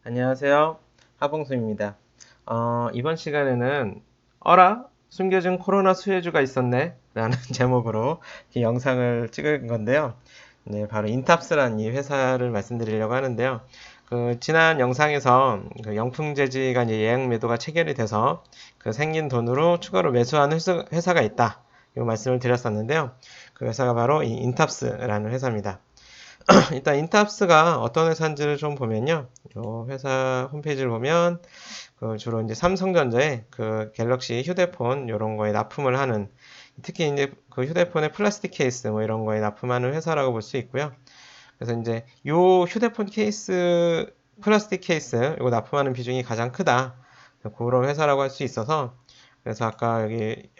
안녕하세요. 하봉수입니다. 이번 시간에는 어라? 숨겨진 코로나 수혜주가 있었네? 라는 제목으로 이 영상을 찍은 건데요. 네, 바로 인탑스라는 이 회사를 말씀드리려고 하는데요. 지난 영상에서 영풍재지가 이제 예약 매도가 체결이 돼서 생긴 돈으로 추가로 매수한 회사가 있다. 이 말씀을 드렸었는데요. 그 회사가 바로 이 인탑스라는 회사입니다. 일단 인탑스가 어떤 회사인지를 좀 보면요. 요 회사 홈페이지를 보면 주로 이제 삼성전자의 갤럭시 휴대폰 이런 거에 납품을 하는, 특히 이제 그 휴대폰의 플라스틱 케이스 뭐 이런 거에 납품하는 회사라고 볼 수 있고요. 그래서 이제 요 휴대폰 케이스, 플라스틱 케이스 이거 납품하는 비중이 가장 크다. 그런 회사라고 할 수 있어서, 그래서 아까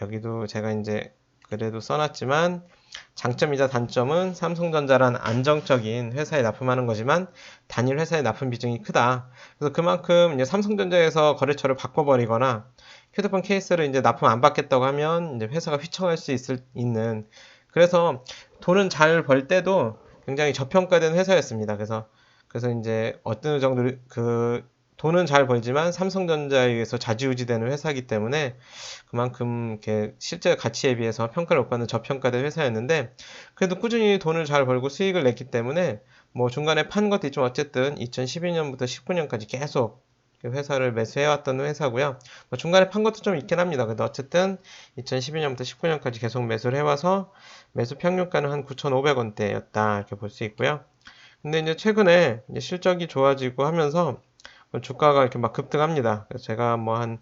여기도 제가 이제 그래도 써놨지만, 장점이자 단점은 삼성전자란 안정적인 회사에 납품하는 거지만 단일 회사의 납품 비중이 크다. 그래서 그만큼 이제 삼성전자에서 거래처를 바꿔버리거나 휴대폰 케이스를 이제 납품 안 받겠다고 하면 이제 회사가 휘청할 수 있는, 그래서 돈은 잘 벌 때도 굉장히 저평가된 회사였습니다. 그래서 이제 어느 정도 돈은 잘 벌지만 삼성전자에 의해서 좌지우지되는 회사이기 때문에 그만큼 이렇게 실제 가치에 비해서 평가를 못 받는 저평가된 회사였는데, 그래도 꾸준히 돈을 잘 벌고 수익을 냈기 때문에 뭐 중간에 판 것도 있지만 어쨌든 2012년부터 19년까지 계속 회사를 매수해왔던 회사고요. 뭐 중간에 판 것도 좀 있긴 합니다. 그래도 어쨌든 2012년부터 19년까지 계속 매수를 해와서 매수 평균가는 한 9,500원대였다 이렇게 볼 수 있고요. 근데 이제 최근에 이제 실적이 좋아지고 하면서 주가가 이렇게 막 급등합니다. 그래서 제가 뭐 한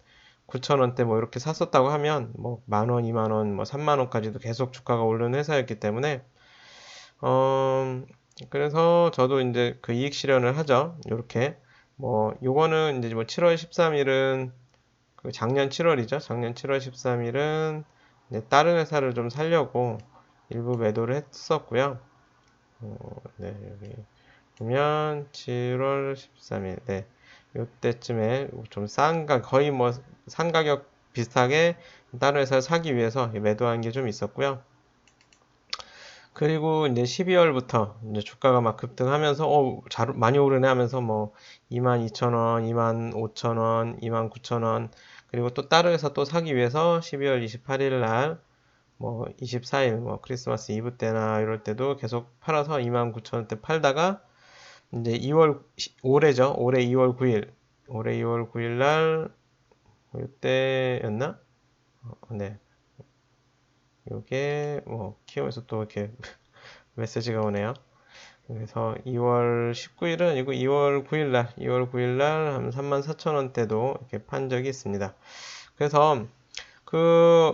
9,000원대 뭐 이렇게 샀었다고 하면 뭐 만원, 2만원, 뭐 3만원까지도 계속 주가가 오르는 회사였기 때문에 어 그래서 저도 이제 그 이익 실현을 하죠. 이렇게 뭐 요거는 이제 뭐 7월 13일은 작년 7월이죠. 작년 7월 13일은 다른 회사를 좀 살려고 일부 매도를 했었고요. 네, 여기 보면 7월 13일, 네, 요때쯤에 좀 거의 뭐 산 가격 비슷하게 다른 회사를 사기 위해서 매도한 게 좀 있었고요. 그리고 이제 12월부터 이제 주가가 막 급등하면서 많이 오르네 하면서 뭐 22,000원, 25,000원, 29,000원, 그리고 또 다른 회사 또 사기 위해서 12월 28일 날 뭐 24일 뭐 크리스마스 이브 때나 이럴 때도 계속 팔아서 29,000원대 팔다가 이제 올해죠. 올해 2월 9일 날 이때였나? 네. 요게 뭐 키움에서 또 이렇게 메시지가 오네요. 그래서 2월 19일은 아니고 2월 9일 날 한 34,000원대도 이렇게 판 적이 있습니다. 그래서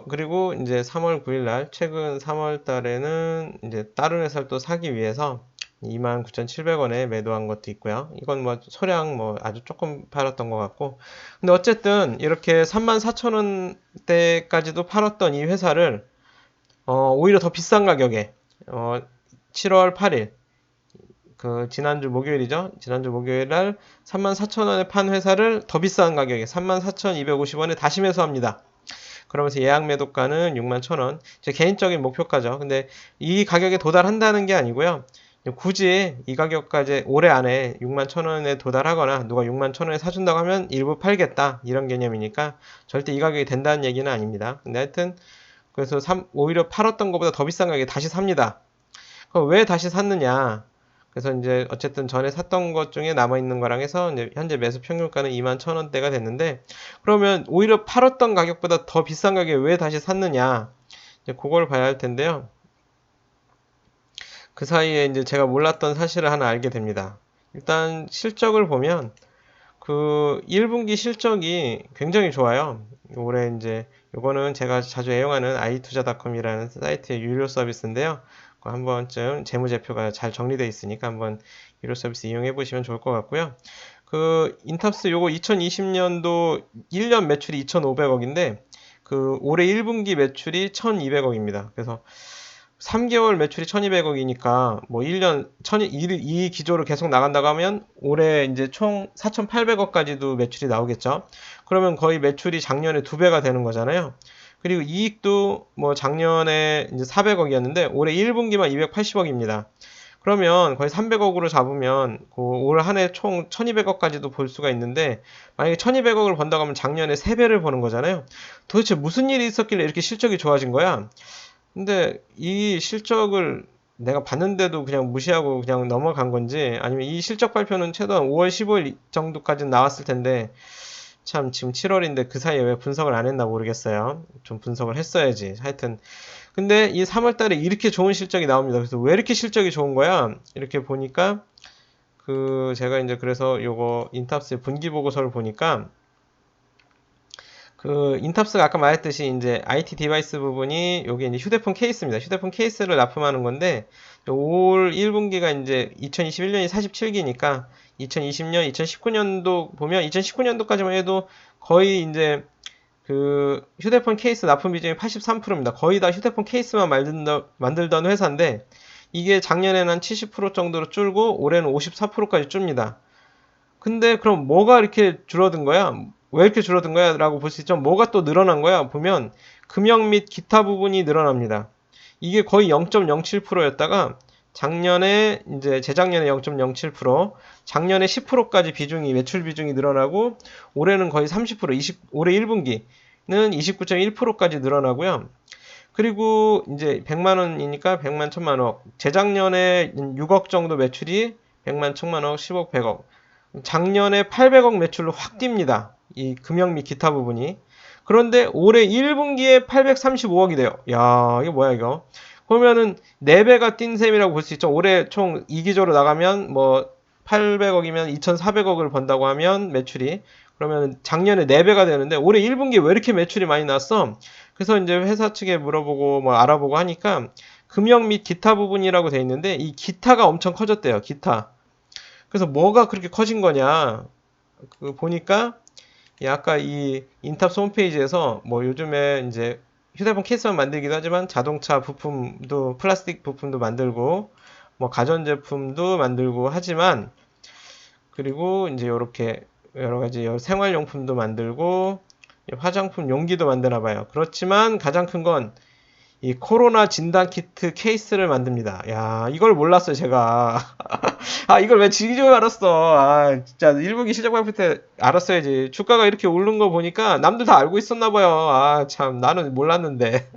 그리고 이제 3월 9일 날, 최근 3월 달에는 이제 다른 회사를 또 사기 위해서 29,700원에 매도한 것도 있고요. 이건 뭐 소량 뭐 아주 조금 팔았던 것 같고. 근데 어쨌든 이렇게 34,000원대까지도 팔았던 이 회사를 오히려 더 비싼 가격에 7월 8일 지난주 목요일이죠. 지난주 목요일 날 34,000원에 판 회사를 더 비싼 가격에 34,250원에 다시 매수합니다. 그러면서 예약 매도가는 61,000원. 제 개인적인 목표가죠. 근데 이 가격에 도달한다는 게 아니고요. 굳이 이 가격까지 올해 안에 61,000원에 도달하거나 누가 61,000원에 사준다고 하면 일부 팔겠다 이런 개념이니까 절대 이 가격이 된다는 얘기는 아닙니다. 근데 하여튼 그래서 오히려 팔았던 것보다 더 비싼 가격에 다시 삽니다. 그럼 왜 다시 샀느냐? 그래서 이제 어쨌든 전에 샀던 것 중에 남아있는 거랑 해서 이제 현재 매수 평균가는 21,000원대가 됐는데, 그러면 오히려 팔았던 가격보다 더 비싼 가격에 왜 다시 샀느냐? 이제 그걸 봐야 할 텐데요. 그 사이에 이제 제가 몰랐던 사실을 하나 알게 됩니다. 일단 실적을 보면 1분기 실적이 굉장히 좋아요. 올해 이제 요거는 제가 자주 애용하는 i투자닷컴이라는 사이트의 유료 서비스인데요. 한 번쯤 재무제표가 잘 정리되어 있으니까 한번 유료 서비스 이용해 보시면 좋을 것 같고요. 인탑스 요거 2020년도 1년 매출이 2,500억인데 올해 1분기 매출이 1,200억입니다. 그래서 3개월 매출이 1,200억이니까 뭐 1년 이 기조로 계속 나간다고 하면 올해 이제 총 4,800억까지도 매출이 나오겠죠. 그러면 거의 매출이 작년에 2배가 되는 거잖아요. 그리고 이익도 뭐 작년에 이제 400억이었는데 올해 1분기만 280억입니다. 그러면 거의 300억으로 잡으면 올 한 해 총 1200억까지도 볼 수가 있는데, 만약에 1200억을 번다고 하면 작년에 3배를 버는 거잖아요. 도대체 무슨 일이 있었길래 이렇게 실적이 좋아진 거야? 근데 이 실적을 내가 봤는데도 그냥 무시하고 그냥 넘어간 건지, 아니면 이 실적 발표는 최소한 5월 15일 정도까지는 나왔을 텐데, 참 지금 7월인데 그 사이에 왜 분석을 안 했나 모르겠어요. 좀 분석을 했어야지. 하여튼 근데 이 3월 달에 이렇게 좋은 실적이 나옵니다. 그래서 왜 이렇게 실적이 좋은 거야? 이렇게 보니까 제가 이제 그래서 요거 인탑스의 분기 보고서를 보니까 인탑스가 아까 말했듯이 이제 IT 디바이스 부분이 요게 이제 휴대폰 케이스입니다. 휴대폰 케이스를 납품하는 건데 올 1분기가 이제 2021년이 47기니까 2020년, 2019년도 보면 2019년도까지만 해도 거의 이제 휴대폰 케이스 납품 비중이 83%입니다. 거의 다 휴대폰 케이스만 만들던 회사인데 이게 작년에는 한 70% 정도로 줄고 올해는 54%까지 줍니다. 근데 그럼 뭐가 이렇게 줄어든 거야? 왜 이렇게 줄어든 거야? 라고 볼 수 있죠. 뭐가 또 늘어난 거야? 보면 금형 및 기타 부분이 늘어납니다. 이게 거의 0.07%였다가 작년에 이제 재작년에 0.07%, 작년에 10%까지 비중이 매출 비중이 늘어나고 올해는 거의 30%, 올해 1분기는 29.1%까지 늘어나고요. 그리고 이제 100만 원이니까 100만 1000만 원. 재작년에 6억 정도 매출이 100만 1000만 원, 10억 100억. 작년에 800억 매출로 확 뜁니다. 이 금형 및 기타 부분이. 그런데 올해 1분기에 835억이 돼요. 야, 이게 뭐야 이거? 그러면은 4배가 뛴 셈이라고 볼 수 있죠. 올해 총 2기조로 나가면 뭐 800억이면 2,400억을 번다고 하면 매출이 그러면 작년에 4배가 되는데 올해 1분기에 왜 이렇게 매출이 많이 났어? 그래서 이제 회사 측에 물어보고 뭐 알아보고 하니까 금형 및 기타 부분이라고 돼 있는데 이 기타가 엄청 커졌대요. 기타. 그래서 뭐가 그렇게 커진 거냐? 보니까 아까 이 인탑스 홈페이지에서 뭐 요즘에 이제 휴대폰 케이스만 만들기도 하지만 자동차 부품도 플라스틱 부품도 만들고 뭐 가전제품도 만들고 하지만 그리고 이제 이렇게 여러 가지 생활용품도 만들고 화장품 용기도 만드나 봐요. 그렇지만 가장 큰 건 이 코로나 진단 키트 케이스를 만듭니다. 야, 이걸 몰랐어요, 제가. 아, 이걸 왜 지금 알았어. 아, 진짜 1분기 실적 발표 때 알았어야지. 주가가 이렇게 오른 거 보니까 남들 다 알고 있었나 봐요. 아, 참, 나는 몰랐는데.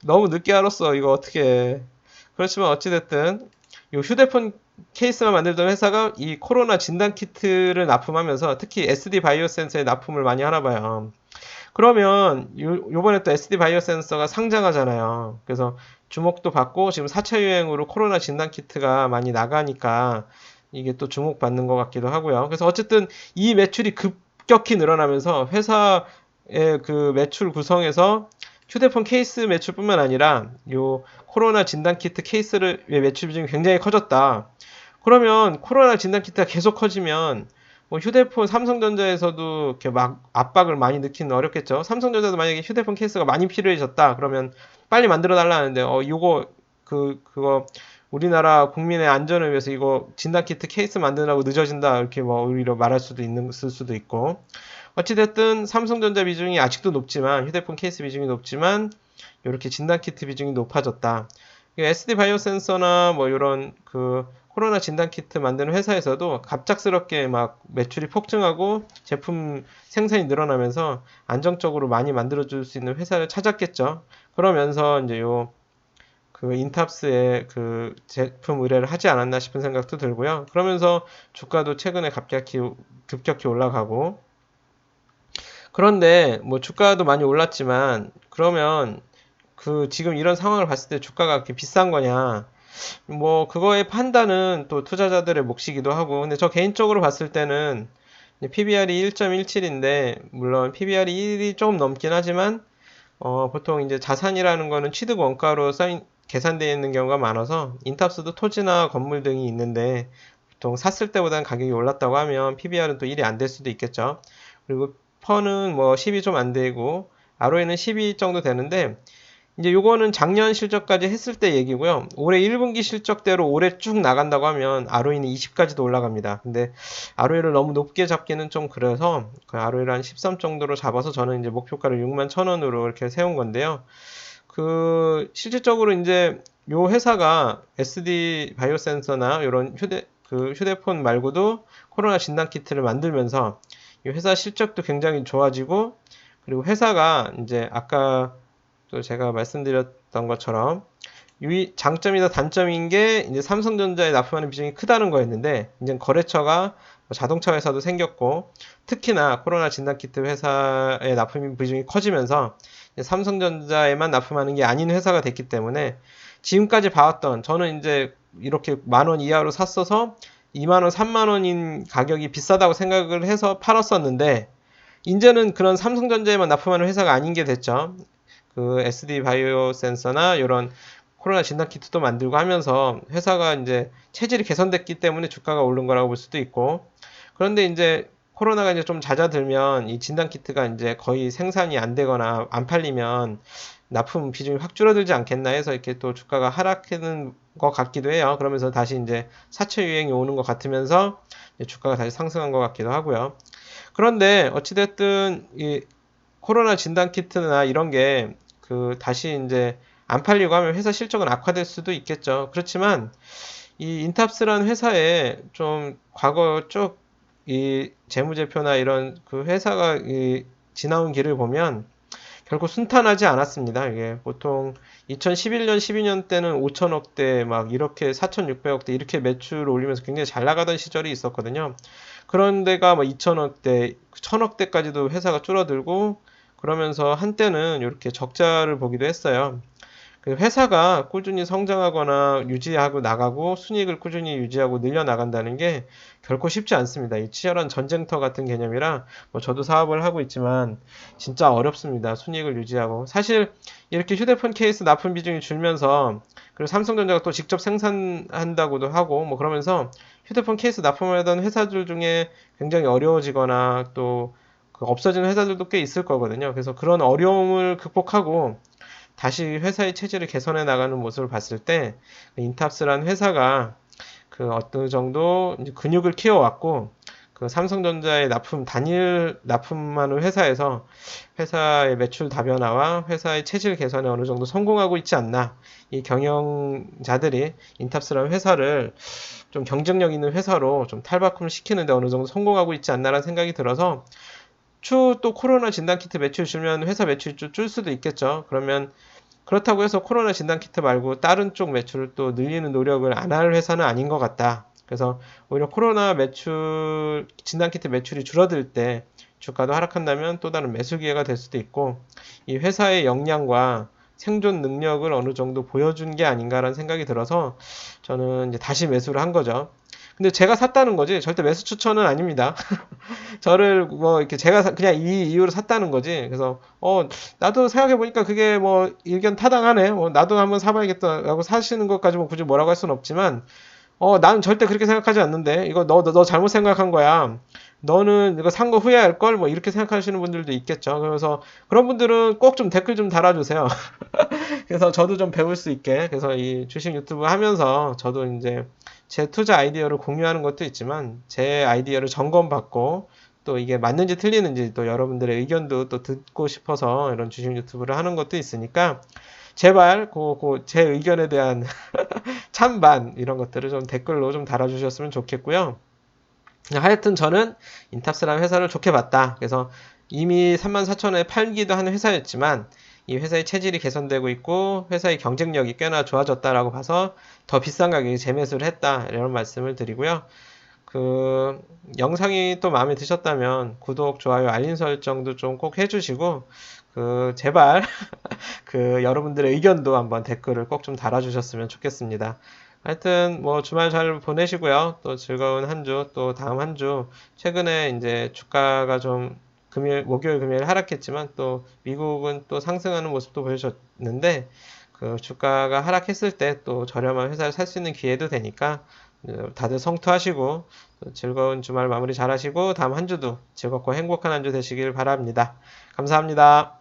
너무 늦게 알았어. 이거 어떻게. 그렇지만 어찌됐든 이 휴대폰 케이스만 만들던 회사가 이 코로나 진단 키트를 납품하면서 특히 SD 바이오 센서에 납품을 많이 하나 봐요. 그러면 요번에 또 SD 바이오 센서가 상장하잖아요. 그래서 주목도 받고 지금 4차 유행으로 코로나 진단 키트가 많이 나가니까 이게 또 주목받는 것 같기도 하고요. 그래서 어쨌든 이 매출이 급격히 늘어나면서 회사의 매출 구성에서 휴대폰 케이스 매출뿐만 아니라 요 코로나 진단 키트 케이스를 매출 비중이 굉장히 커졌다. 그러면 코로나 진단 키트가 계속 커지면 뭐 휴대폰 삼성전자에서도 이렇게 막 압박을 많이 넣기는 어렵겠죠. 삼성전자도 만약에 휴대폰 케이스가 많이 필요해졌다. 그러면 빨리 만들어 달라는데 요거 그거 우리나라 국민의 안전을 위해서 이거 진단키트 케이스 만드느라고 늦어진다. 이렇게 뭐 오히려 말할 수도 있을 수도 있고. 어찌됐든 삼성전자 비중이 아직도 높지만 휴대폰 케이스 비중이 높지만 이렇게 진단키트 비중이 높아졌다. SD 바이오 센서나 뭐 이런 코로나 진단키트 만드는 회사에서도 갑작스럽게 막 매출이 폭증하고 제품 생산이 늘어나면서 안정적으로 많이 만들어줄 수 있는 회사를 찾았겠죠. 그러면서 이제 인탑스의 제품 의뢰를 하지 않았나 싶은 생각도 들고요. 그러면서 주가도 최근에 급격히 올라가고. 그런데 뭐 주가도 많이 올랐지만 그러면 지금 이런 상황을 봤을 때 주가가 그렇게 비싼 거냐? 뭐 그거의 판단은 또 투자자들의 몫이기도 하고 근데 저 개인적으로 봤을 때는 PBR이 1.17인데 물론 PBR이 1이 조금 넘긴 하지만 보통 이제 자산이라는 거는 취득 원가로 계산되어 있는 경우가 많아서 인탑스도 토지나 건물 등이 있는데 보통 샀을 때보다는 가격이 올랐다고 하면 PBR은 또 1이 안 될 수도 있겠죠. 그리고 퍼는 뭐 10이 좀 안 되고 ROE는 12 정도 되는데 이제 요거는 작년 실적까지 했을 때 얘기고요. 올해 1분기 실적대로 올해 쭉 나간다고 하면 ROE는 20까지도 올라갑니다. 근데 ROE를 너무 높게 잡기는 좀 그래서 ROE를 한 13 정도로 잡아서 저는 이제 목표가를 6만 1,000원으로 이렇게 세운 건데요. 실질적으로 이제 요 회사가 SD 바이오센서나 이런 휴대폰 말고도 코로나 진단 키트를 만들면서 이 회사 실적도 굉장히 좋아지고, 그리고 회사가 이제 아까 또 제가 말씀드렸던 것처럼 장점이나 단점인 게 이제 삼성전자에 납품하는 비중이 크다는 거였는데, 이제 거래처가 자동차 회사도 생겼고, 특히나 코로나 진단키트 회사의 납품 비중이 커지면서 삼성전자에만 납품하는 게 아닌 회사가 됐기 때문에, 지금까지 봐왔던, 저는 이제 이렇게 10,000원 이하로 샀어서 20,000원, 30,000원인 가격이 비싸다고 생각을 해서 팔았었는데, 이제는 그런 삼성전자에만 납품하는 회사가 아닌 게 됐죠. SD 바이오 센서나 이런 코로나 진단 키트도 만들고 하면서 회사가 이제 체질이 개선됐기 때문에 주가가 오른 거라고 볼 수도 있고, 그런데 이제 코로나가 이제 좀 잦아들면 이 진단 키트가 이제 거의 생산이 안 되거나 안 팔리면 납품 비중이 확 줄어들지 않겠나 해서 이렇게 또 주가가 하락하는 것 같기도 해요. 그러면서 다시 이제 사채 유행이 오는 것 같으면서 주가가 다시 상승한 것 같기도 하고요. 그런데 어찌됐든 이 코로나 진단 키트나 이런 게 다시 이제 안 팔리고 하면 회사 실적은 악화될 수도 있겠죠. 그렇지만 이 인탑스라는 회사에 좀 과거 쭉 이 재무제표나 이런 회사가 지나온 길을 보면 결코 순탄하지 않았습니다. 이게 보통 2011년, 12년 때는 5천억대 막 이렇게 4,600억대 이렇게 매출 올리면서 굉장히 잘 나가던 시절이 있었거든요. 그런 데가 뭐 2천억대, 1,000억대까지도 회사가 줄어들고, 그러면서 한때는 이렇게 적자를 보기도 했어요. 회사가 꾸준히 성장하거나 유지하고 나가고 순이익을 꾸준히 유지하고 늘려 나간다는 게 결코 쉽지 않습니다. 이 치열한 전쟁터 같은 개념이라, 뭐 저도 사업을 하고 있지만 진짜 어렵습니다. 순이익을 유지하고. 사실 이렇게 휴대폰 케이스 납품 비중이 줄면서, 그리고 삼성전자가 또 직접 생산한다고도 하고 뭐 그러면서 휴대폰 케이스 납품하던 회사들 중에 굉장히 어려워지거나 또 없어지는 회사들도 꽤 있을 거거든요. 그래서 그런 어려움을 극복하고 다시 회사의 체질을 개선해 나가는 모습을 봤을 때, 인탑스라는 회사가 어느 정도 이제 근육을 키워왔고, 삼성전자의 단일 납품하는 회사에서 회사의 매출 다변화와 회사의 체질 개선에 어느 정도 성공하고 있지 않나. 이 경영자들이 인탑스라는 회사를 좀 경쟁력 있는 회사로 좀 탈바꿈을 시키는데 어느 정도 성공하고 있지 않나라는 생각이 들어서, 추후 또 코로나 진단키트 매출 줄면 회사 매출이 좀 줄 수도 있겠죠. 그러면 그렇다고 해서 코로나 진단키트 말고 다른 쪽 매출을 또 늘리는 노력을 안 할 회사는 아닌 것 같다. 그래서 오히려 코로나 진단키트 매출이 줄어들 때 주가도 하락한다면 또 다른 매수 기회가 될 수도 있고, 이 회사의 역량과 생존 능력을 어느 정도 보여준 게 아닌가라는 생각이 들어서 저는 이제 다시 매수를 한 거죠. 근데 제가 샀다는 거지 절대 매수 추천은 아닙니다. 저를 뭐 이렇게 제가 그냥 이 이유로 샀다는 거지. 그래서 나도 생각해 보니까 그게 뭐 의견 타당하네. 나도 한번 사봐야겠다라고 사시는 것까지 뭐 굳이 뭐라고 할 수는 없지만, 나는 절대 그렇게 생각하지 않는데 이거 너 잘못 생각한 거야. 너는 이거 산 거 후회할 걸 뭐 이렇게 생각하시는 분들도 있겠죠. 그래서 그런 분들은 꼭 좀 댓글 좀 달아주세요. 그래서 저도 좀 배울 수 있게. 그래서 이 주식 유튜브 하면서 저도 이제 제 투자 아이디어를 공유하는 것도 있지만 제 아이디어를 점검받고 또 이게 맞는지 틀리는지 또 여러분들의 의견도 또 듣고 싶어서 이런 주식 유튜브를 하는 것도 있으니까, 제발 제 의견에 대한 찬반 이런 것들을 좀 댓글로 좀 달아주셨으면 좋겠고요. 하여튼 저는 인탑스라는 회사를 좋게 봤다. 그래서 이미 34,000원에 팔기도 하는 회사였지만 이 회사의 체질이 개선되고 있고 회사의 경쟁력이 꽤나 좋아졌다라고 봐서 더 비싼 가격에 재매수를 했다, 이런 말씀을 드리고요. 영상이 또 마음에 드셨다면 구독, 좋아요, 알림 설정도 좀 꼭 해주시고, 제발 여러분들의 의견도 한번 댓글을 꼭 좀 달아주셨으면 좋겠습니다. 하여튼 뭐 주말 잘 보내시고요. 또 즐거운 한 주, 또 다음 한 주. 최근에 이제 주가가 좀 목요일, 금요일 하락했지만 또 미국은 또 상승하는 모습도 보여줬는데, 주가가 하락했을 때 또 저렴한 회사를 살 수 있는 기회도 되니까 다들 성투하시고 즐거운 주말 마무리 잘 하시고 다음 한 주도 즐겁고 행복한 한 주 되시길 바랍니다. 감사합니다.